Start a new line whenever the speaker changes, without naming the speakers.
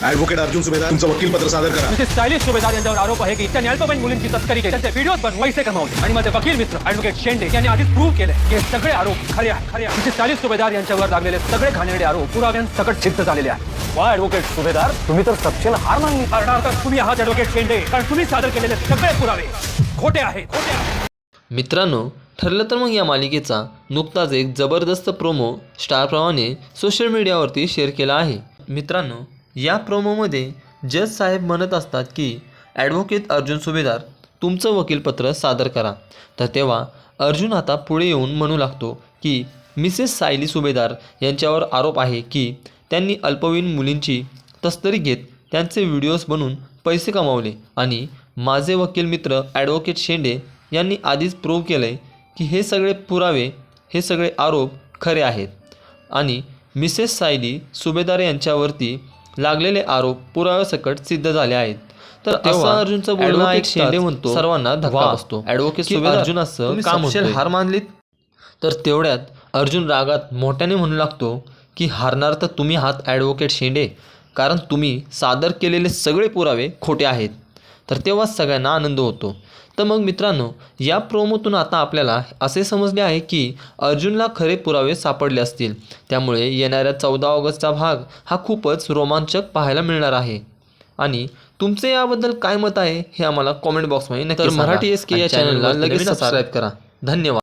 Advocate Arjun सुभेदार तुमचं वकील पत्र सादर करा.
मिसेस स्टायलिश सुभेदार यांच्यावर आरोप आहे की त्यांनी अल्पवयीन मुलींची तस्करी केली, त्यांचे व्हिडिओज बनवून पैसे कमावले आणि माझे वकील मित्र ॲडव्होकेट शेंडे यांनी आधीच प्रूव्ह केले की हे सगळे आरोप खरे आहेत. मिसेस स्टायलिश सुभेदार यांच्यावर लागलेले सगळे घाणेरडे आरोप पुराव्यांसकट सिद्ध झालेले आहेत. वा ॲडव्होकेट सुभेदार, तुम्ही तर सपशेल हार मानली. अर्थात तुम्ही आहात ॲडव्होकेट शेंडे, कारण तुम्ही सादर केलेले सगळे पुरावे खोटे आहेत.
मित्रांनो, ठरलं तर मग या मालिकेचा नुकताच एक जबरदस्त प्रोमो स्टार प्रवाहाने सोशल मीडियावरती शेअर केला आहे. मित्रांनो, या प्रोमोमध्ये जज साहेब म्हणत असतात की ॲडव्होकेट अर्जुन सुभेदार तुमचं वकीलपत्र सादर करा. तर तेव्हा अर्जुन आता पुढे येऊन म्हणू लागतो की मिसेस सायली सुभेदार यांच्यावर आरोप आहे की त्यांनी अल्पवयीन मुलींची तस्करी घेत त्यांचे व्हिडिओज बनवून पैसे कमावले आणि माझे वकील मित्र ॲडव्होकेट शेंडे यांनी आधीच प्रूव्ह केलं आहे की हे सगळे पुरावे, हे सगळे आरोप खरे आहेत आणि मिसेस सायली सुभेदार यांच्यावरती लागलेले आरोप पुराव्यासकट सिद्ध झाले आहेत. तर तेव्हा अर्जुनचं बोलणं ऐकून शेंडे म्हणतो सर्वांना धक्का बसतो. ॲडव्होकेट सुभेदार अर्जुन असं का म्हणतोय? हार मानलीत? तर तेवढ्यात अर्जुन रागात मोठ्याने म्हणू लागतो की हारणार तर तुम्ही आहात ॲडव्होकेट शेंडे, कारण तुम्ही सादर केलेले सगळे पुरावे खोटे आहेत. तर तेव्हा सगळ्यांना आनंद होतो. तर मग मित्रांनो, या प्रोमोतून आता आपल्याला असे समजले आहे की अर्जुनला खरे पुरावे सापडले असतील. त्यामुळे येणाऱ्या 14 ऑगस्टचा भाग हा खूपच रोमांचक पाहायला मिळणार आहे. आणि तुमचे याबद्दल काय मत आहे हे आम्हाला कॉमेंट बॉक्समध्ये नक्की सांगा. मराठी SK या चॅनलला लगेच सबस्क्राईब करा. धन्यवाद.